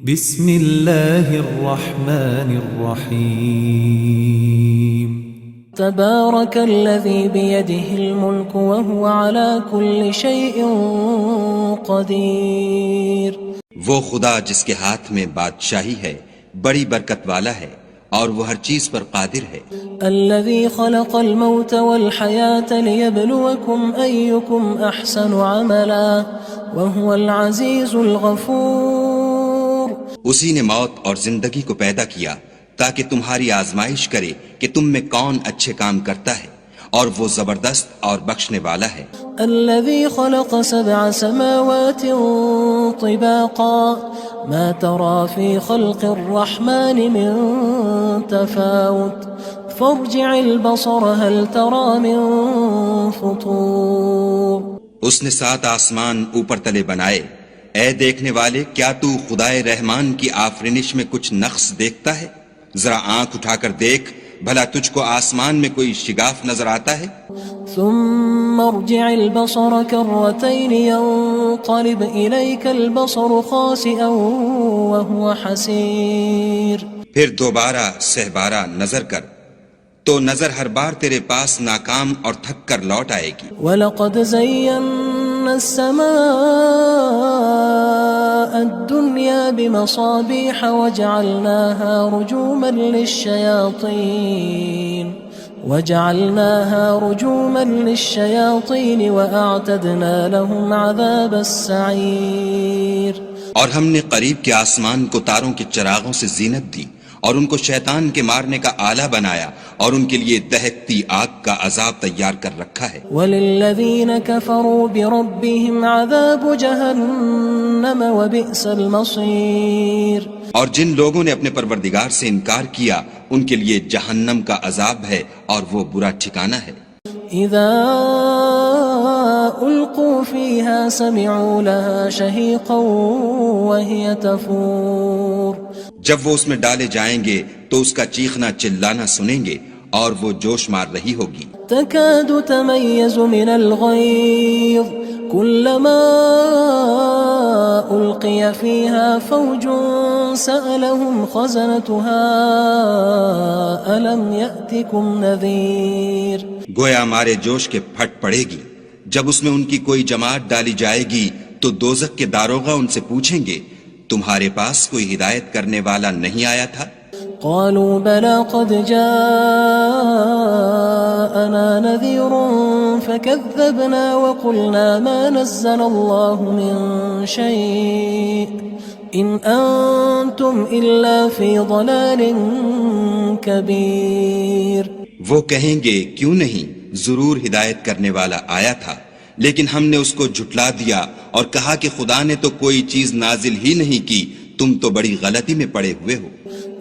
بسم اللہ الرحمن الرحیم تبارك الذي بيده الملك وهو على كل شيء قدير. وہ خدا جس کے ہاتھ میں بادشاہی ہے بڑی برکت والا ہے اور وہ ہر چیز پر قادر ہے. الذي خلق الموت والحياة ليبلوكم أيكم أحسن عملا وهو العزيز الغفور. اسی نے موت اور زندگی کو پیدا کیا تاکہ تمہاری آزمائش کرے کہ تم میں کون اچھے کام کرتا ہے اور وہ زبردست اور بخشنے والا ہے. الذي خلق 7 سماوات طباقا ما ترى في خلق الرحمن من تفاوت فارجع البصر هل ترى من فطور. اس نے 7 آسمان اوپر تلے بنائے. اے دیکھنے والے کیا تو خدائے رحمان کی آفرینش میں کچھ نقص دیکھتا ہے؟ ذرا آنکھ اٹھا کر دیکھ بھلا تجھ کو آسمان میں کوئی شگاف نظر آتا ہے؟ ثم ارجع البصر كرتين ينقلب إليك البصر خاسئا وهو حسير. پھر دوبارہ سہبارہ نظر کر تو نظر ہر بار تیرے پاس ناکام اور تھک کر لوٹ آئے گی. وَلَقَدْ زَيَّنَّا السَّمَاءَ الدُّنْيَا بِمَصَابِيحَ وَجَعَلْنَاهَا رُجُومًا لِلشَّيَاطِينِ وَأَعْتَدْنَا لَهُمْ عَذَابَ السَّعِيرِ. اور ہم نے قریب کے آسمان کو تاروں کے چراغوں سے زینت دی اور ان کو شیطان کے مارنے کا آلہ بنایا اور ان کے لیے دہکتی آگ کا عذاب تیار کر رکھا ہے. وَلِلَّذِينَ كَفَرُوا بِرَبِّهِمْ عَذَابُ جَهَنَّمَ وَبِئْسَ الْمَصِيرُ. اور جن لوگوں نے اپنے پروردگار سے انکار کیا ان کے لیے جہنم کا عذاب ہے اور وہ برا ٹھکانہ ہے. اذا القوا فيها سمعوا لها شهيقا وهي تفور. جب وہ اس میں ڈالے جائیں گے تو اس کا چیخنا چلانا سنیں گے اور وہ جوش مار رہی ہوگی. تكاد تميز من الغيظ كلما ألقي فيها فوج سألهم خزنتها ألم يأتكم نذير. گویا مارے جوش کے پھٹ پڑے گی. جب اس میں ان کی کوئی جماعت ڈالی جائے گی تو دوزخ کے داروغہ ان سے پوچھیں گے تمہارے پاس کوئی ہدایت کرنے والا نہیں آیا تھا؟ قالوا بلى قد جاءنا نذير فكذبنا وقلنا ما نزل الله من شيء إن أنتم إلا في ضلال كبير. وہ کہیں گے کیوں نہیں، ضرور ہدایت کرنے والا آیا تھا لیکن ہم نے اس کو جھٹلا دیا اور کہا کہ خدا نے تو کوئی چیز نازل ہی نہیں کی، تم تو بڑی غلطی میں پڑے ہوئے ہو.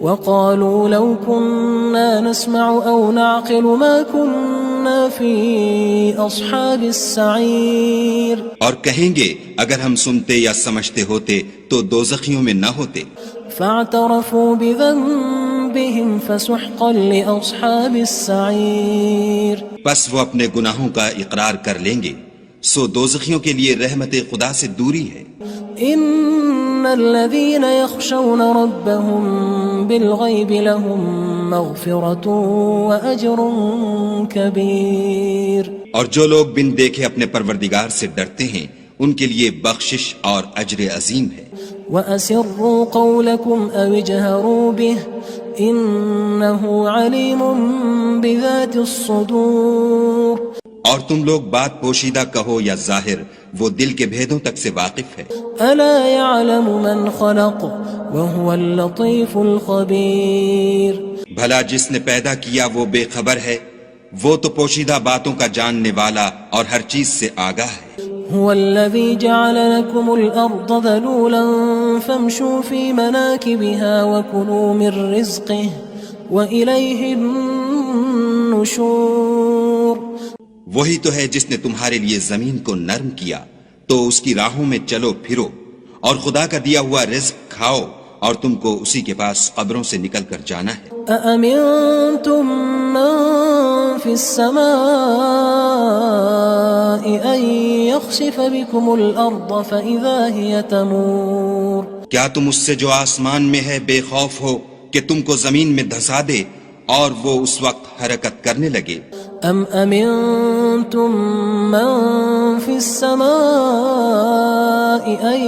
وقالوا لو كنا نسمع أو نعقل ما كنا في أصحاب السعير. اور کہیں گے اگر ہم سنتے یا سمجھتے ہوتے تو دوزخیوں میں نہ ہوتے. فاعترفوا بذنبهم فسحقا لأصحاب السعير. پس وہ اپنے گناہوں کا اقرار کر لیں گے سو دوزخیوں کے لیے رحمت خدا سے دوری ہے. ان الذين يخشون ربهم بالغيب لهم مغفرة وأجر كبير. اور جو لوگ بن دیکھے اپنے پروردگار سے ڈرتے ہیں ان کے لیے بخشش اور اجر عظیم ہے. وَأَسِرُّوا قَوْلَكُمْ أَوِ اجْهَرُوا بِهِ إِنَّهُ عَلِيمٌ بِذَاتِ الصُّدُورِ. اور تم لوگ بات پوشیدہ کہو یا ظاہر وہ دل کے بھیدوں تک سے واقف ہے. أَلَا يَعْلَمُ مَنْ خَلَقَ وَهُوَ اللَّطِيفُ الْخَبِيرُ. بھلا جس نے پیدا کیا وہ بے خبر ہے، وہ تو پوشیدہ باتوں کا جاننے والا اور ہر چیز سے آگاہ ہے. هو الذي جعل لكم الأرض ذلولا فامشوا في مناكبها وكلوا من رزقه وإليه النشور. وہی تو ہے جس نے تمہارے لیے زمین کو نرم کیا تو اس کی راہوں میں چلو پھرو اور خدا کا دیا ہوا رزق کھاؤ اور تم کو اسی کے پاس قبروں سے نکل کر جانا ہے. أأمنتم من في السماء أن يخسف بكم الأرض فإذا هي تمور. کیا تم اس سے جو آسمان میں ہے بے خوف ہو کہ تم کو زمین میں دھسا دے اور وہ اس وقت حرکت کرنے لگے؟ ام امنتم من في السماء ان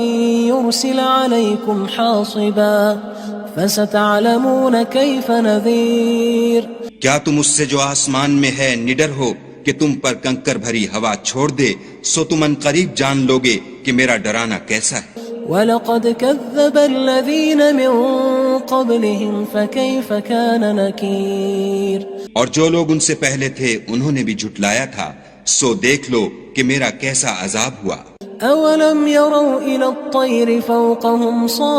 يرسل عليكم حاصبا فستعلمون كيف نذير کیا تم اس سے جو آسمان میں ہے نڈر ہو کہ تم پر کنکر بھری ہوا چھوڑ دے، سو تم ان قریب جان لوگے کہ میرا ڈرانا کیسا ہے۔ وَلَقَدْ كَذَّبَ الَّذِينَ مِن قَبْلِهِمْ فَكَيْفَ كَانَ نَكِيرٌ اور جو لوگ ان سے پہلے تھے انہوں نے بھی جھٹلایا تھا، سو دیکھ لو کہ میرا کیسا عذاب ہوا۔ أَوَلَمْ يَرَوْا إِلَى الطَّيْرِ فَوْقَهُمْ صَافَّاتٍ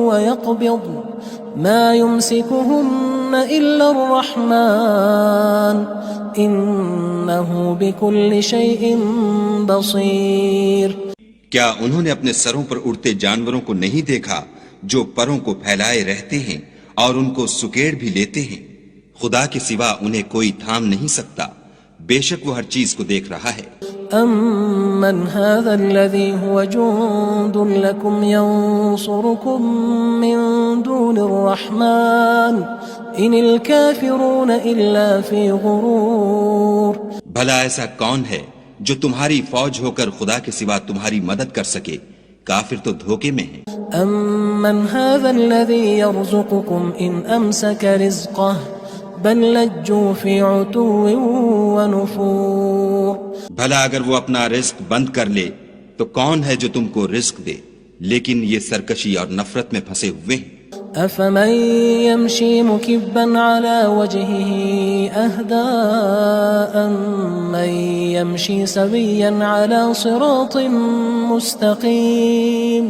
وَيَقْبِضْنَ مَا يُمْسِكُهُنَّ إِلَّا الرَّحْمَنُ إِنَّهُ بِكُلِّ شَيْءٍ بَصِيرٌ کیا انہوں نے اپنے سروں پر اڑتے جانوروں کو نہیں دیکھا جو پروں کو پھیلائے رہتے ہیں اور ان کو سکیڑ بھی لیتے ہیں؟ خدا کے سوا انہیں کوئی تھام نہیں سکتا، بے شک وہ ہر چیز کو دیکھ رہا ہے۔ أَمَّنْ هَذَا الَّذِي هُوَ جُندٌ لَكُمْ يَنصُرُكُم مِّن دُونِ الرَّحْمَنِ إِنِ الْكَافِرُونَ إِلَّا فِي غُرُورٍ بھلا ایسا کون ہے جو تمہاری فوج ہو کر خدا کے سوا تمہاری مدد کر سکے؟ کافر تو دھوکے میں ہیں۔ أَمَّنْ هَذَا الَّذِي يَرْزُقُكُمْ إِنْ أَمْسَكَ رِزْقَهُ بَلْ لَجُّوا فِي عُتُوٍّ وَنُفُورٍ بھلا اگر وہ اپنا رزق بند کر لے تو کون ہے جو تم کو رزق دے؟ لیکن یہ سرکشی اور نفرت میں پھنسے ہوئے ہیں۔ أَفَمَن يَمْشِي مُكِبًّا عَلَى وَجْهِهِ أَهْدَىٰ أَمَّن يَمْشِي سَوِيًّا عَلَى صِرَاطٍ مُّسْتَقِيمٍ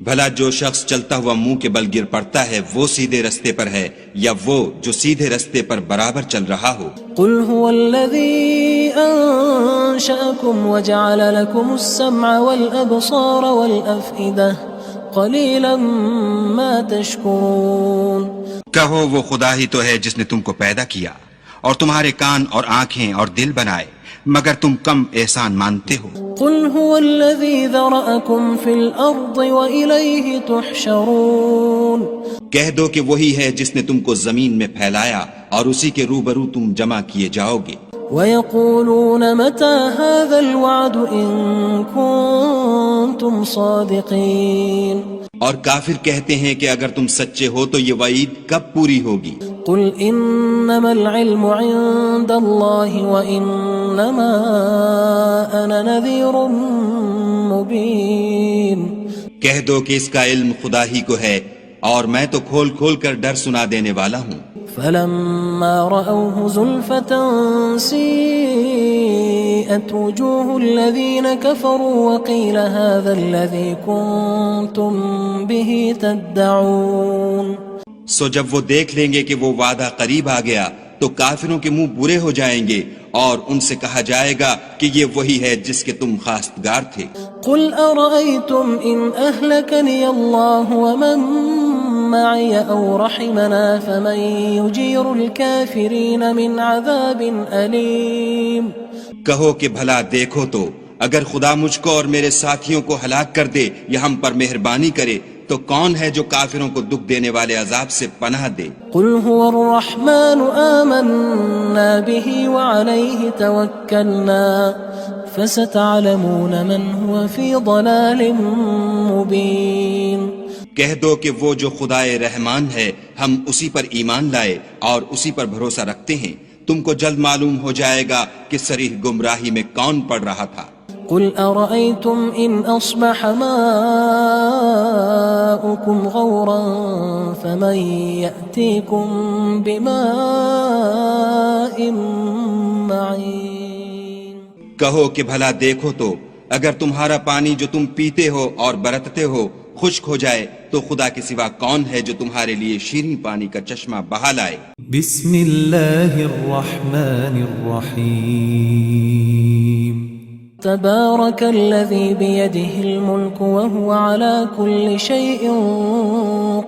بھلا جو شخص چلتا ہوا منہ کے بل گر پڑتا ہے وہ سیدھے رستے پر ہے یا وہ جو سیدھے رستے پر برابر چل رہا ہو؟ قُلْ هُوَ الَّذِي أَنشَأَكُمْ وَجَعَلَ لَكُمُ السَّمْعَ وَالْأَبْصَارَ وَالْأَفْئِدَةَ قَلِيلًا مَا تَشْكُرُونَ کہو وہ خدا ہی تو ہے جس نے تم کو پیدا کیا اور تمہارے کان اور آنکھیں اور دل بنائے، مگر تم کم احسان مانتے ہو۔ قُلْ هُوَ الَّذِي ذَرَأَكُمْ فِي الْأَرْضِ وَإِلَيْهِ تُحْشَرُونَ کہہ دو کہ وہی ہے جس نے تم کو زمین میں پھیلایا اور اسی کے روبرو تم جمع کیے جاؤ گے۔ وَيَقُولُونَ مَتَى هَذَا الْوَعْدُ إِن كُنتُمْ صَادِقِينَ اور کافر کہتے ہیں کہ اگر تم سچے ہو تو یہ وعید کب پوری ہوگی؟ قُلْ إِنَّمَا الْعِلْمُ عِندَ اللَّهِ وَإِنَّمَا أَنَا نَذِيرٌ مُّبِينٌ کہہ دو کہ اس کا علم خدا ہی کو ہے اور میں تو کھول کھول کر ڈر سنا دینے والا ہوں۔ فَلَمَّا رَأَوْهُ زُلْفَةً سِيئَتْ وُجُوهُ الَّذِينَ كَفَرُوا وَقِيلَ هَذَا الَّذِي كُنتُم بِهِ تَدَّعُونَ سو جب وہ دیکھ لیں گے کہ وہ وعدہ قریب آ گیا تو کافروں کے منہ برے ہو جائیں گے اور ان سے کہا جائے گا کہ یہ وہی ہے جس کے تم خواستگار تھے۔ قُلْ أَرَأَيْتُمْ إِنْ أَهْلَكَنِيَ اللَّهُ وَمَن مَّعِيَ أَوْ رَحِمَنَا فَمَن يُجِيرُ الْكَافِرِينَ مِنْ عَذَابٍ أَلِيمٍ کہو کہ بھلا دیکھو تو اگر خدا مجھ کو اور میرے ساتھیوں کو ہلاک کر دے یا ہم پر مہربانی کرے تو کون ہے جو کافروں کو دکھ دینے والے عذاب سے پناہ دے؟ قُلْ هُوَ الرَّحْمَنُ آمَنَّا بِهِ وَعَلَيْهِ تَوَكَّلْنَا فَسَتَعْلَمُونَ مَنْ هُوَ فِي ضَلَالٍ مُّبِينٍ کہہ دو کہ وہ جو خدائے رحمان ہے ہم اسی پر ایمان لائے اور اسی پر بھروسہ رکھتے ہیں، تم کو جلد معلوم ہو جائے گا کہ صریح گمراہی میں کون پڑ رہا تھا۔ قُلْ أَرَأَيْتُمْ إِنْ أَصْبَحَ مَاؤُكُمْ غَوْرًا فَمَن يَأْتِيكُم بِمَاءٍ مَّعِينٍ کہو کہ بھلا دیکھو تو اگر تمہارا پانی جو تم پیتے ہو اور برتتے ہو خشک ہو جائے تو خدا کے سوا کون ہے جو تمہارے لیے شیریں پانی کا چشمہ بہا لائے؟ بسم اللہ الرحمن الرحیم تبارك الذي بيده الملك وهو على كل شيء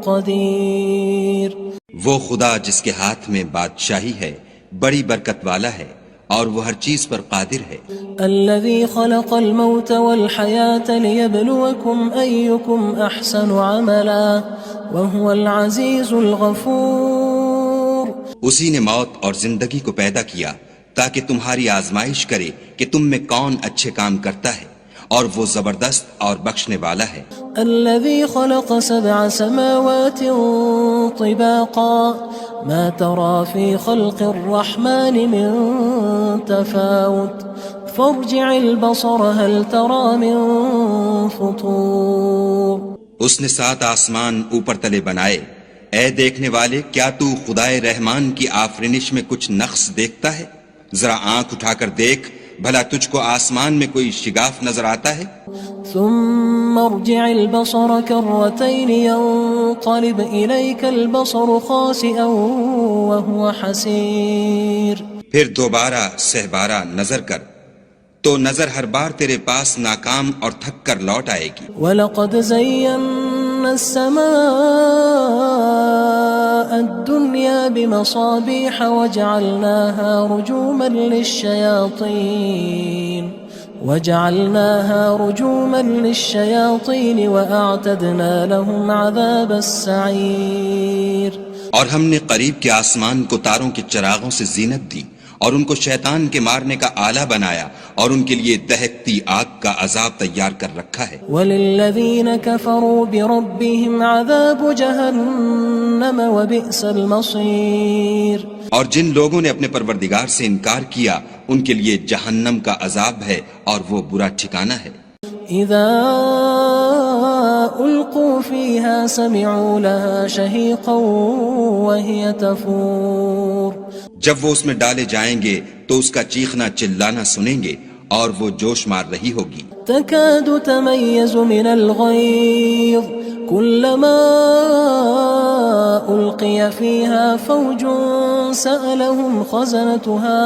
قدير وہ خدا جس کے ہاتھ میں بادشاہی ہے بڑی برکت والا ہے اور وہ ہر چیز پر قادر ہے. الذي خلق الموت والحياة ليبلوكم أيكم أحسن عملا وهو العزيز الغفور. اسی نے موت اور زندگی کو پیدا کیا تاکہ تمہاری آزمائش کرے کہ تم میں کون اچھے کام کرتا ہے، اور وہ زبردست اور بخشنے والا ہے. الذي خلق 7 سماوات طباقا ما ترى في خلق الرحمن من تفاوت فارجع البصر هل ترى من فطور. اس نے 7 آسمان اوپر تلے بنائے. اے دیکھنے والے، کیا تو خدائے رحمان کی آفرینش میں کچھ نقص دیکھتا ہے؟ ذرا آنکھ اٹھا کر دیکھ، بھلا تجھ کو آسمان میں کوئی شگاف نظر آتا ہے؟ ثم ارجع البصر كرتين ينقلب إليك البصر خاسئا وهو حسير. پھر دوبارہ سہبارہ نظر کر تو نظر ہر بار تیرے پاس ناکام اور تھک کر لوٹ آئے گی. وَلَقَدْ زَيَّنَّا السَّمَاءَ الدُّنْيَا بِمَصَابِيحَ وَجَعَلْنَاهَا رُجُومًا لِلشَّيَاطِينِ وَأَعْتَدْنَا لَهُمْ عَذَابَ السَّعِيرِ. اور ہم نے قریب کے آسمان کو تاروں کے چراغوں سے زینت دی اور ان کو شیطان کے مارنے کا آلہ بنایا اور ان کے لیے دہکتی آگ کا عذاب تیار کر رکھا ہے. وَلِلَّذِينَ كَفَرُوا بِرَبِّهِمْ عَذَابُ جَهَنَّمَ وَبِئْسَ الْمَصِيرُ. اور جن لوگوں نے اپنے پروردگار سے انکار کیا ان کے لیے جہنم کا عذاب ہے اور وہ برا ٹھکانہ ہے. اذا القوا فيها سمعوا لها شهيقا وهي تفور. جب وہ اس میں ڈالے جائیں گے تو اس کا چیخنا چلانا سنیں گے اور وہ جوش مار رہی ہوگی. تكاد تميز من الغيظ كلما ألقي فيها فوج سألهم خزنتها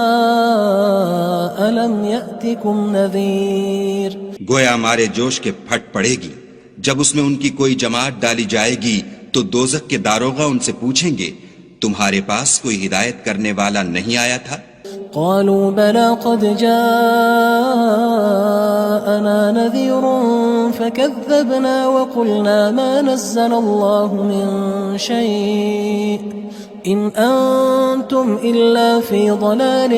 ألم يأتكم نذير. گویا ہمارے جوش کے پھٹ پڑے گی. جب اس میں ان کی کوئی جماعت ڈالی جائے گی تو دوزخ کے داروغہ ان سے پوچھیں گے تمہارے پاس کوئی ہدایت کرنے والا نہیں آیا تھا؟ قالوا بلى قد جاءنا نذير فكذبنا وقلنا ما نزل الله من شيء إن أنتم إلا في ضلال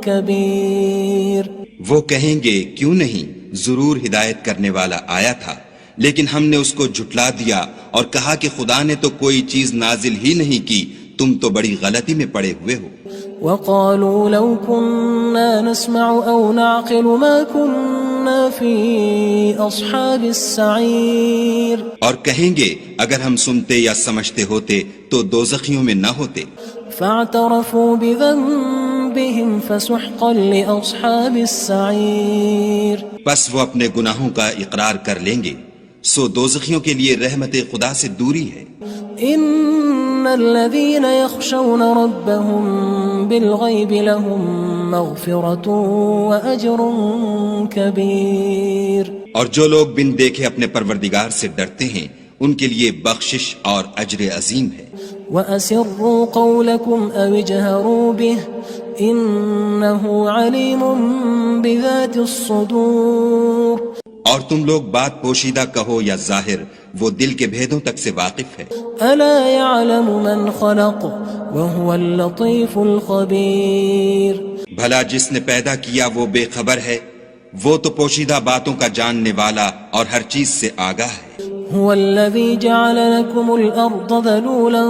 كبير. وہ کہیں گے کیوں نہیں، ضرور ہدایت کرنے والا آیا تھا، لیکن ہم نے اس کو جھٹلا دیا اور کہا کہ خدا نے تو کوئی چیز نازل ہی نہیں کی، تم تو بڑی غلطی میں پڑے ہوئے ہو. وقالوا لو كنا نسمع أو نعقل ما كنا في أصحاب السعير. اور کہیں گے اگر ہم سنتے یا سمجھتے ہوتے تو دوزخیوں میں نہ ہوتے. فاعترفوا بذنبهم فسحقا لأصحاب السعير. بس وہ اپنے گناہوں کا اقرار کر لیں گے، سو دوزخیوں کے لیے رحمت خدا سے دوری ہے. ان الذين يخشون ربهم بالغيب لهم مغفرة واجر كبير. اور جو لوگ بن دیکھے اپنے پروردگار سے ڈرتے ہیں ان کے لیے بخشش اور اجر عظیم ہے. واسروا قولكم او اجهروا به انه عليم بذات الصدور. اور تم لوگ بات پوشیدہ کہو یا ظاہر، وہ دل کے بھیدوں تک سے واقف ہے. الا يعلم من خلق وهو اللطيف الخبير. بھلا جس نے پیدا کیا وہ بے خبر ہے، وہ تو پوشیدہ باتوں کا جاننے والا اور ہر چیز سے آگاہ ہے. هو الذي جعل لكم الأرض ذلولا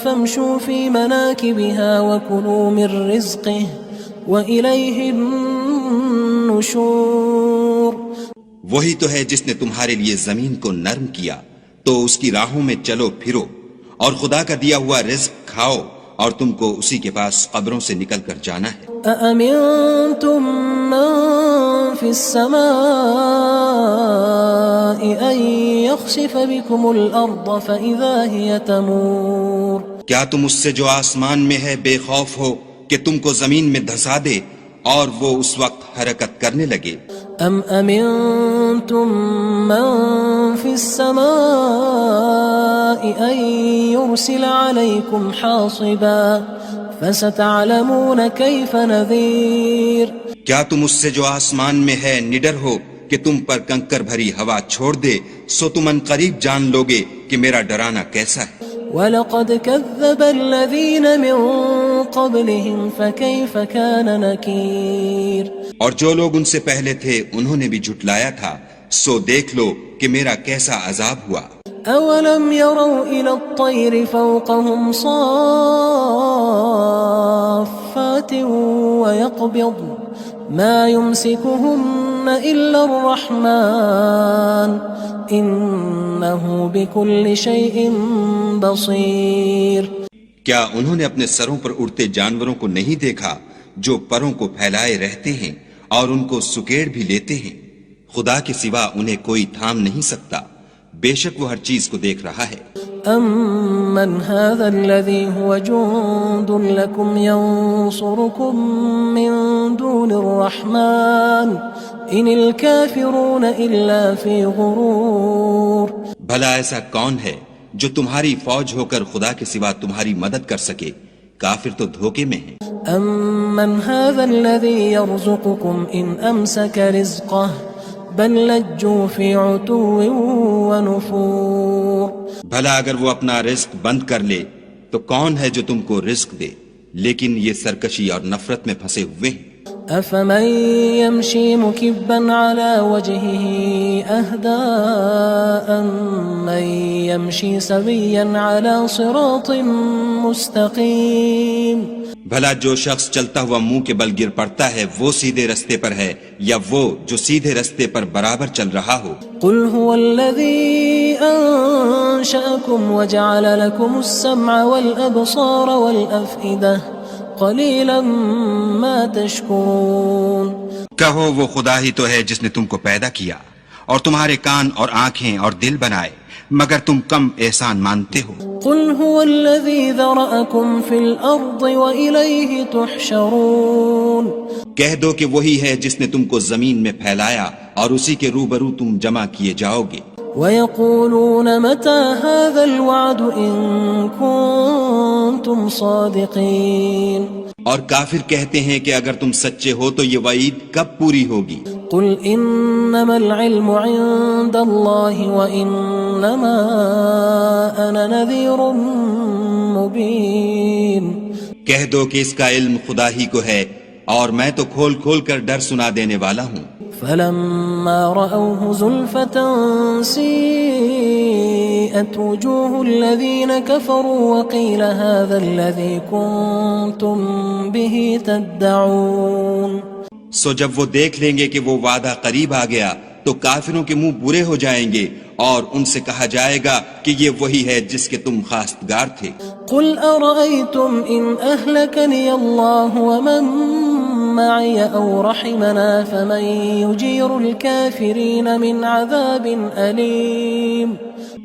فامشوا في مناكبها وكلوا من رزقه وإليه النشور. وہی تو ہے جس نے تمہارے لیے زمین کو نرم کیا تو اس کی راہوں میں چلو پھرو اور خدا کا دیا ہوا رزق کھاؤ اور تم کو اسی کے پاس قبروں سے نکل کر جانا ہے. أأمنتم من في السماء أن يخسف بكم الأرض فإذا هي تمور. کیا تم اس سے جو آسمان میں ہے بے خوف ہو کہ تم کو زمین میں دھسا دے اور وہ اس وقت حرکت کرنے لگے؟ ام امنتم من في السماء ان يرسل عليكم حاصبا فستعلمون كيف نذير کیا تم اس سے جو آسمان میں ہے نڈر ہو کہ تم پر کنکر بھری ہوا چھوڑ دے، سو تم ان قریب جان لوگے کہ میرا ڈرانا کیسا ہے۔ وَلَقَدْ كَذَّبَ الَّذِينَ مِن قَبْلِهِمْ فَكَيْفَ كَانَ نَكِيرٌ اور جو لوگ ان سے پہلے تھے انہوں نے بھی جھٹلایا تھا، سو دیکھ لو کہ میرا کیسا عذاب ہوا۔ أَوَلَمْ يَرَوْا إِلَى الطَّيْرِ فَوْقَهُمْ صَافَّاتٍ وَيَقْبِضْنَ مَا يُمْسِكُهُنَّ إِلَّا الرَّحْمَنُ إِنَّهُ بِكُلِّ شَيْءٍ بَصِيرٌ کیا انہوں نے اپنے سروں پر اڑتے جانوروں کو نہیں دیکھا جو پروں کو پھیلائے رہتے ہیں اور ان کو سکیڑ بھی لیتے ہیں؟ خدا کے سوا انہیں کوئی تھام نہیں سکتا، بے شک وہ ہر چیز کو دیکھ رہا ہے۔ أَمَّنْ هَذَا الَّذِي هُوَ جُندٌ لَكُمْ يَنصُرُكُم مِّن دُونِ الرَّحْمَنِ إِنِ الْكَافِرُونَ إِلَّا فِي غُرُورٍ بھلا ایسا کون ہے جو تمہاری فوج ہو کر خدا کے سوا تمہاری مدد کر سکے؟ کافر تو دھوکے میں ہیں۔ أَمَّنْ هَذَا الَّذِي يَرْزُقُكُمْ إِنْ أَمْسَكَ رِزْقَهُ بَل لَجُّوا فِي عُتُوٍّ وَنُفُورٍ بھلا اگر وہ اپنا رزق بند کر لے تو کون ہے جو تم کو رزق دے؟ لیکن یہ سرکشی اور نفرت میں پھنسے ہوئے ہیں۔ أَفَمَن يَمْشِي مُكِبًّا عَلَى وَجْهِهِ أَهْدَىٰ أَمَّن يَمْشِي سَوِيًّا عَلَى صِرَاطٍ مُّسْتَقِيمٍ بھلا جو شخص چلتا ہوا منہ کے بل گر پڑتا ہے وہ سیدھے رستے پر ہے یا وہ جو سیدھے رستے پر برابر چل رہا ہو؟ قُلْ هُوَ الَّذِي أَنشَأَكُمْ وَجَعَلَ لَكُمُ السَّمْعَ وَالْأَبْصَارَ وَالْأَفْئِدَةَ قَلِيلًا مَا تَشْكُرُونَ کہو وہ خدا ہی تو ہے جس نے تم کو پیدا کیا اور تمہارے کان اور آنکھیں اور دل بنائے، مگر تم کم احسان مانتے ہو۔ قُلْ هُوَ الَّذِي ذَرَأَكُمْ فِي الْأَرْضِ وَإِلَيْهِ تُحْشَرُونَ کہہ دو کہ وہی ہے جس نے تم کو زمین میں پھیلایا اور اسی کے روبرو تم جمع کیے جاؤ گے۔ وَيَقُولُونَ مَتَى هَذَا الْوَعْدُ إِن كُنتُمْ صَادِقِينَ اور کافر کہتے ہیں کہ اگر تم سچے ہو تو یہ وعید کب پوری ہوگی؟ قُلْ إِنَّمَا الْعِلْمُ عِندَ اللَّهِ وَإِنَّمَا أَنَا نَذِيرٌ مُّبِينٌ کہہ دو کہ اس کا علم خدا ہی کو ہے اور میں تو کھول کھول کر ڈر سنا دینے والا ہوں۔ فَلَمَّا رَأَوْهُ زُلْفَةً سِيئَتْ وُجُوهُ الَّذِينَ كَفَرُوا وَقِيلَ هَذَا الَّذِي كُنتُم بِهِ تَدَّعُونَ سو جب وہ دیکھ لیں گے کہ وہ وعدہ قریب آ گیا تو کافروں کے منہ برے ہو جائیں گے اور ان سے کہا جائے گا کہ یہ وہی ہے جس کے تم خواستگار تھے۔ قُلْ أَرَأَيْتُمْ إِنْ أَهْلَكَنِيَ اللَّهُ وَمَن مَّعِيَ أَوْ رَحِمَنَا فَمَن يُجِيرُ الْكَافِرِينَ مِنْ عَذَابٍ أَلِيمٍ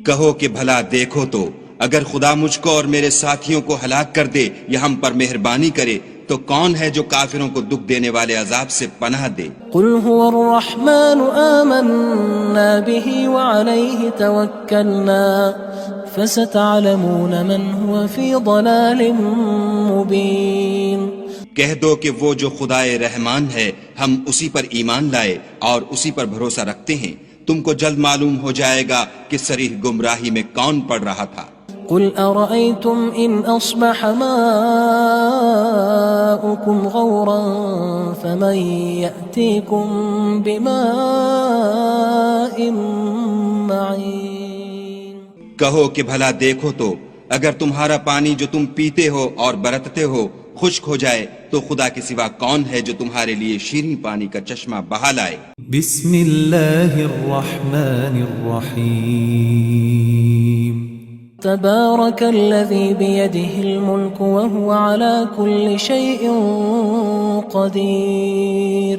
کہو کہ بھلا دیکھو تو اگر خدا مجھ کو اور میرے ساتھیوں کو ہلاک کر دے یا ہم پر مہربانی کرے تو کون ہے جو کافروں کو دکھ دینے والے عذاب سے پناہ دے؟ قُلْ هُوَ الرَّحْمَنُ آمَنَّا بِهِ وَعَلَيْهِ تَوَكَّلْنَا فَسَتَعْلَمُونَ مَنْ هُوَ فِي ضَلَالٍ مُّبِينٍ کہہ دو کہ وہ جو خدائے رحمان ہے ہم اسی پر ایمان لائے اور اسی پر بھروسہ رکھتے ہیں، تم کو جلد معلوم ہو جائے گا کہ صریح گمراہی میں کون پڑ رہا تھا۔ قُلْ أَرَأَيْتُمْ إِنْ أَصْبَحَ مَاؤُكُمْ غَوْرًا فَمَن يَأْتِيكُم بِمَاءٍ مَّعِينٍ کہو کہ بھلا دیکھو تو اگر تمہارا پانی جو تم پیتے ہو اور برتتے ہو خشک ہو جائے تو خدا کے سوا کون ہے جو تمہارے لیے شیریں پانی کا چشمہ بہا لائے؟ بسم اللہ الرحمن الرحیم تبارك الذي بيده الملك وهو على كل شيء قدير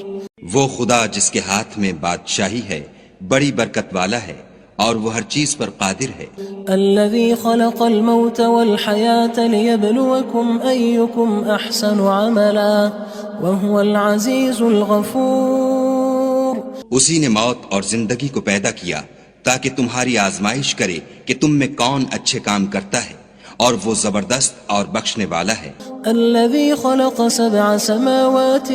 وہ خدا جس کے ہاتھ میں بادشاہی ہے بڑی برکت والا ہے اور وہ ہر چیز پر قادر ہے۔ الذي خلق الموت والحياة ليبلوكم أيكم أحسن عملا وهو العزيز الغفور اسی نے موت اور زندگی کو پیدا کیا تاکہ تمہاری آزمائش کرے کہ تم میں کون اچھے کام کرتا ہے، اور وہ زبردست اور بخشنے والا ہے۔ الذي خلق 7 سماوات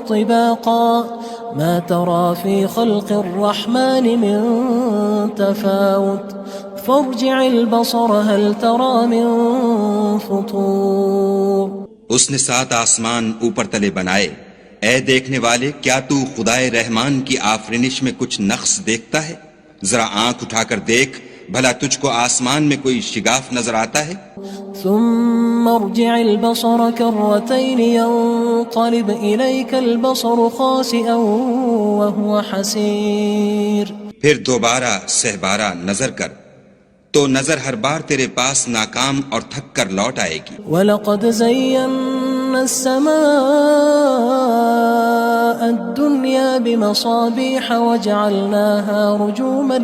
طباقا ما ترى في خلق الرحمن من تفاوت فارجع البصر هل ترى من فطور۔ اس نے 7 آسمان اوپر تلے بنائے، اے دیکھنے والے کیا تو خدائے رحمان کی آفرینش میں کچھ نقص دیکھتا ہے؟ ذرا آنکھ اٹھا کر دیکھ، بھلا تجھ کو آسمان میں کوئی شگاف نظر آتا ہے؟ ثم ارجع البصر كرتين ينقلب إليك البصر خاسئا وهو حسير۔ پھر دوبارہ سہبارہ نظر کر تو نظر ہر بار تیرے پاس ناکام اور تھک کر لوٹ آئے گی۔ وَلَقَدْ زَيَّنَّا السَّمَاءَ الدُّنْيَا بِمَصَابِيحَ وَجَعَلْنَاهَا رُجُومًا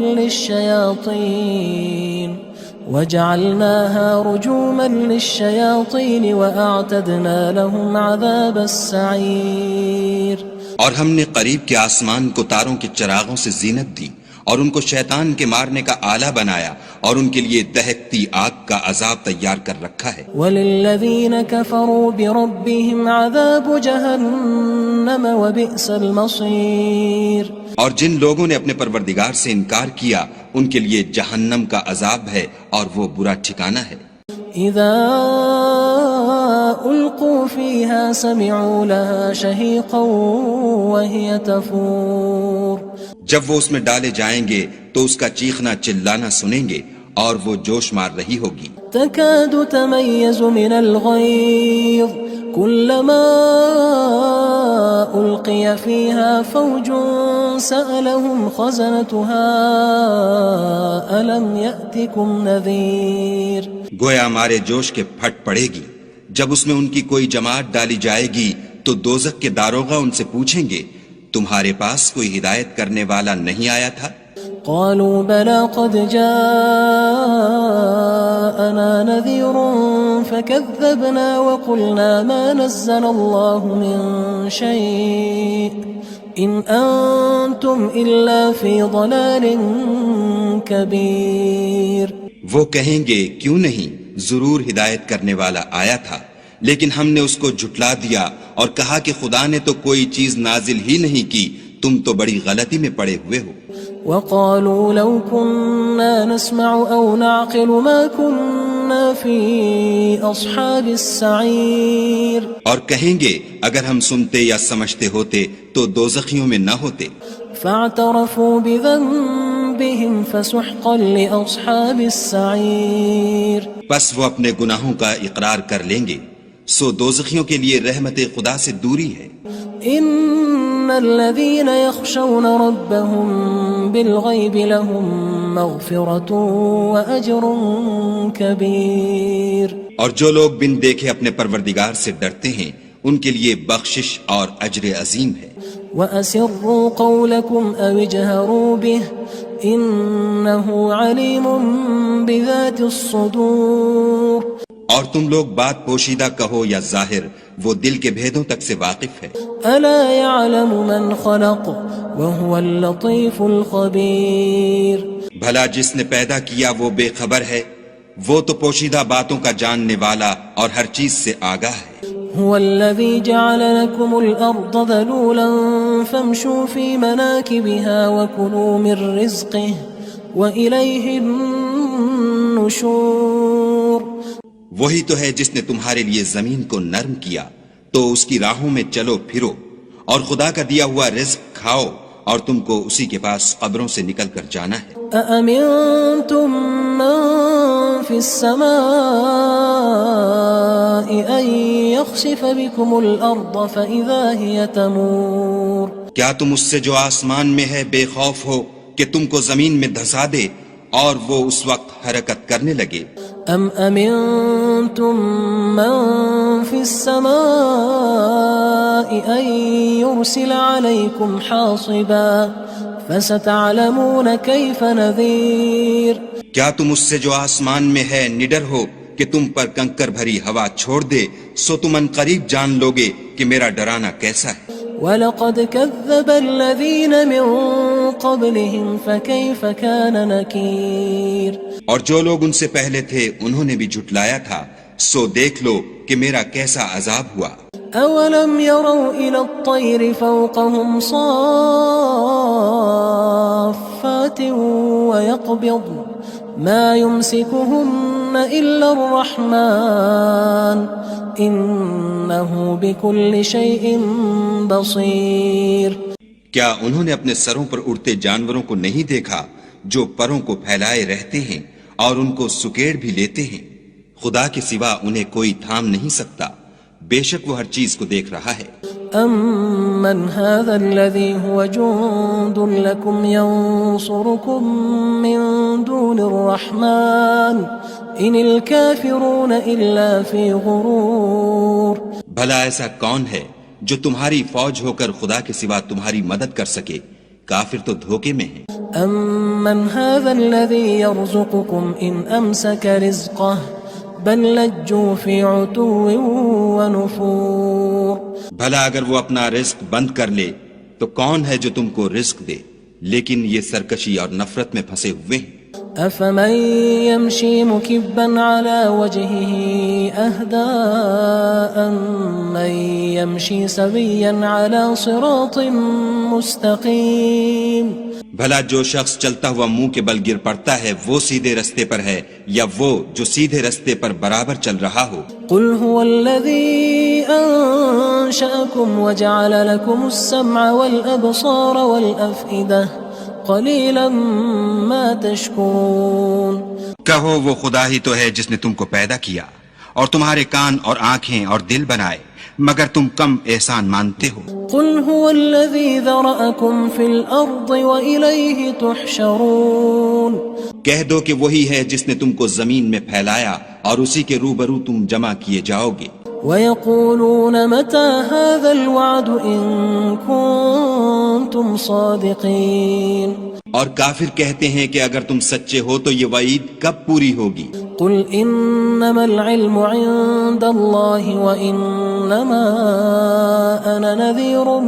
لِلشَّيَاطِينِ وَأَعْتَدْنَا لَهُمْ عَذَابَ السَّعِيرِ۔ اور ہم نے قریب کے آسمان کو تاروں کے چراغوں سے زینت دی اور ان کو شیطان کے مارنے کا آلہ بنایا اور ان کے لیے دہکتی آگ کا عذاب تیار کر رکھا ہے۔ وَلِلَّذِينَ كَفَرُوا بِرَبِّهِمْ عَذَابُ جَهَنَّمَ وَبِئْسَ الْمَصِيرُ۔ اور جن لوگوں نے اپنے پروردگار سے انکار کیا ان کے لیے جہنم کا عذاب ہے اور وہ برا ٹھکانہ ہے۔ اذا القوا فيها سمعوا لها شهيقا وهي تفور۔ جب وہ اس میں ڈالے جائیں گے تو اس کا چیخنا چلانا سنیں گے اور وہ جوش مار رہی ہوگی۔ تكاد تميز من الغيظ كلما ألقي فيها فوج سألهم خزنتها ألم يأتكم نذير۔ گویا ہمارے جوش کے پھٹ پڑے گی جب اس میں ان کی کوئی جماعت ڈالی جائے گی تو دوزخ کے داروغہ ان سے پوچھیں گے تمہارے پاس کوئی ہدایت کرنے والا نہیں آیا تھا؟ قالوا بلى قد جاءنا نذير فكذبنا وقلنا ما نزل الله من شيء إن أنتم إلا في ضلال كبير۔ وہ کہیں گے کیوں نہیں، ضرور ہدایت کرنے والا آیا تھا، لیکن ہم نے اس کو جھٹلا دیا اور کہا کہ خدا نے تو کوئی چیز نازل ہی نہیں کی، تم تو بڑی غلطی میں پڑے ہوئے ہو۔ وقالوا لو كنا نسمع أو نعقل ما كنا في أصحاب السعير۔ اور کہیں گے اگر ہم سنتے یا سمجھتے ہوتے تو دوزخیوں میں نہ ہوتے۔ فاعترفوا بذنبهم فسحقا لأصحاب السعير۔ پس وہ اپنے گناہوں کا اقرار کر لیں گے، سو دوزخیوں کے لیے رحمت خدا سے دوری ہے۔ ان الذين يخشون ربهم بالغيب لهم مغفرة واجر كبير۔ اور جو لوگ بن دیکھے اپنے پروردگار سے ڈرتے ہیں ان کے لیے بخشش اور اجر عظیم ہے۔ وَأَسِرُّوا قَوْلَكُمْ أَوِ اجْهَرُوا بِهِ إِنَّهُ عَلِيمٌ بِذَاتِ الصُّدُورِ۔ اور تم لوگ بات پوشیدہ کہو یا ظاہر، وہ دل کے بھیدوں تک سے واقف ہے۔ أَلَا يَعْلَمُ مَنْ خَلَقَ وَهُوَ اللَّطِيفُ الْخَبِيرُ۔ بھلا جس نے پیدا کیا وہ بے خبر ہے، وہ تو پوشیدہ باتوں کا جاننے والا اور ہر چیز سے آگاہ ہے۔ هو الذي جعل لكم الأرض ذلولا فامشوا في مناكبها وكلوا من رزقه وإليه النشور۔ وہی تو ہے جس نے تمہارے لیے زمین کو نرم کیا تو اس کی راہوں میں چلو پھرو اور خدا کا دیا ہوا رزق کھاؤ اور تم کو اسی کے پاس قبروں سے نکل کر جانا ہے۔ أأمنتم من في السماء أن يخسف بكم الأرض فإذا هي تمور۔ کیا تم اس سے جو آسمان میں ہے بے خوف ہو کہ تم کو زمین میں دھسا دے اور وہ اس وقت حرکت کرنے لگے؟ ام امنتم من في السماء ان يرسل عليكم حاصبا فستعلمون كيف نذير۔ کیا تم اس سے جو آسمان میں ہے نڈر ہو کہ تم پر کنکر بھری ہوا چھوڑ دے، سو تم ان قریب جان لوگے کہ میرا ڈرانا کیسا ہے۔ وَلَقَدْ كَذَّبَ الَّذِينَ مِن قبلهم فكيف كان نكير اور جو لوگ ان سے پہلے تھے انہوں نے بھی جھٹلایا تھا، سو دیکھ لو کہ میرا کیسا عذاب ہوا۔ أولم يروا إلى الطير فوقهم صافات ويقبض ما يمسكهن إلا الرحمن إنه بكل شيء بصير۔ کیا انہوں نے اپنے سروں پر اڑتے جانوروں کو نہیں دیکھا جو پروں کو پھیلائے رہتے ہیں اور ان کو سکیڑ بھی لیتے ہیں؟ خدا کے سوا انہیں کوئی تھام نہیں سکتا، بے شک وہ ہر چیز کو دیکھ رہا ہے۔ أَمَّنْ هَذَا الَّذِي هُوَ جُندٌ لَكُمْ يَنصُرُكُم مِّن دُونِ الرَّحْمَٰنِ إِنِ الْكَافِرُونَ إِلَّا فِي غُرُورٍ۔ بھلا ایسا کون ہے جو تمہاری فوج ہو کر خدا کے سوا تمہاری مدد کر سکے؟ کافر تو دھوکے میں ہیں۔ أَمَّنْ هَذَا الَّذِي يَرْزُقُكُمْ إِنْ أَمْسَكَ رِزْقَهُ بل لجوا في عتو ونفور۔ بھلا اگر وہ اپنا رزق بند کر لے تو کون ہے جو تم کو رزق دے؟ لیکن یہ سرکشی اور نفرت میں پھنسے ہوئے ہیں۔ أفمن يمشي مكبا على وجهه أهدى أمن يمشي سويا على صراط مستقيم۔ بھلا جو شخص چلتا ہوا منہ کے بل گر پڑتا ہے وہ سیدھے رستے پر ہے یا وہ جو سیدھے رستے پر برابر چل رہا ہو؟ قل هو الذي أنشأكم وجعل لكم السمع والأبصار والأفئدة قليلا ما تشكرون۔ کہو وہ خدا ہی تو ہے جس نے تم کو پیدا کیا اور تمہارے کان اور آنکھیں اور دل بنائے، مگر تم کم احسان مانتے ہو۔ قل هو الذي ذرأكم في الأرض وإليه تحشرون۔ کہہ دو کہ وہی ہے جس نے تم کو زمین میں پھیلایا اور اسی کے روبرو تم جمع کیے جاؤ گے۔ ويقولون متى هذا الوعد إن كنتم صادقين۔ اور کافر کہتے ہیں کہ اگر تم سچے ہو تو یہ وعید کب پوری ہوگی؟ قل انما العلم عند الله وانما انا نذير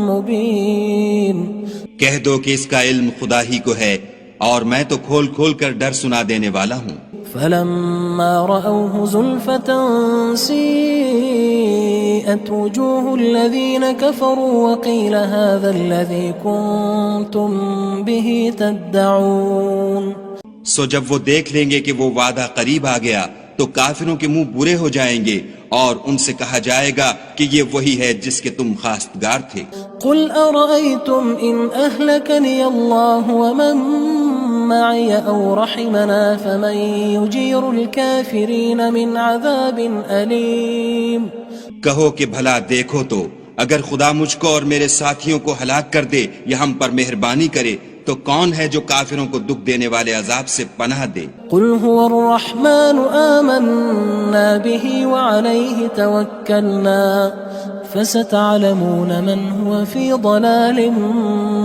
مبين۔ کہہ دو کہ اس کا علم خدا ہی کو ہے اور میں تو کھول کھول کر ڈر سنا دینے والا ہوں۔ فلما رأوه زلفة سيئت وجوه الذين كفروا وقيل هذا الذي كنتم به تدعون۔ سو جب وہ دیکھ لیں گے کہ وہ وعدہ قریب آ گیا تو کافروں کے منہ برے ہو جائیں گے اور ان سے کہا جائے گا کہ یہ وہی ہے جس کے تم خواستگار تھے۔ قل أرأيتم إن أهلكني الله ومن معي أو رحمنا فمن يجير الكافرين من عذاب أليم۔ کہو کہ بھلا دیکھو تو اگر خدا مجھ کو اور میرے ساتھیوں کو ہلاک کر دے یا ہم پر مہربانی کرے تو کون ہے جو کافروں کو دکھ دینے والے عذاب سے پناہ دے؟ قل هو الرحمن آمنا به وعليه توكلنا فستعلمون من هو في ضلال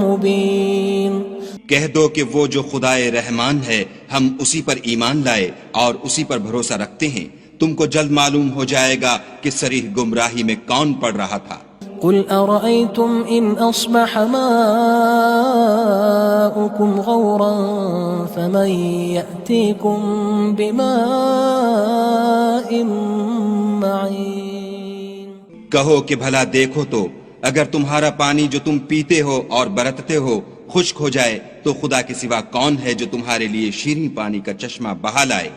مبين۔ کہہ دو کہ وہ جو خدائے رحمان ہے ہم اسی پر ایمان لائے اور اسی پر بھروسہ رکھتے ہیں، تم کو جلد معلوم ہو جائے گا کہ صریح گمراہی میں کون پڑ رہا تھا۔ قل أرأيتم إن أصبح ماؤكم غورا فمن يأتيكم بماء معين۔ کہو کہ بھلا دیکھو تو اگر تمہارا پانی جو تم پیتے ہو اور برتتے ہو خشک ہو جائے تو خدا کے سوا کون ہے جو تمہارے لیے شیریں پانی کا چشمہ بہا لائے؟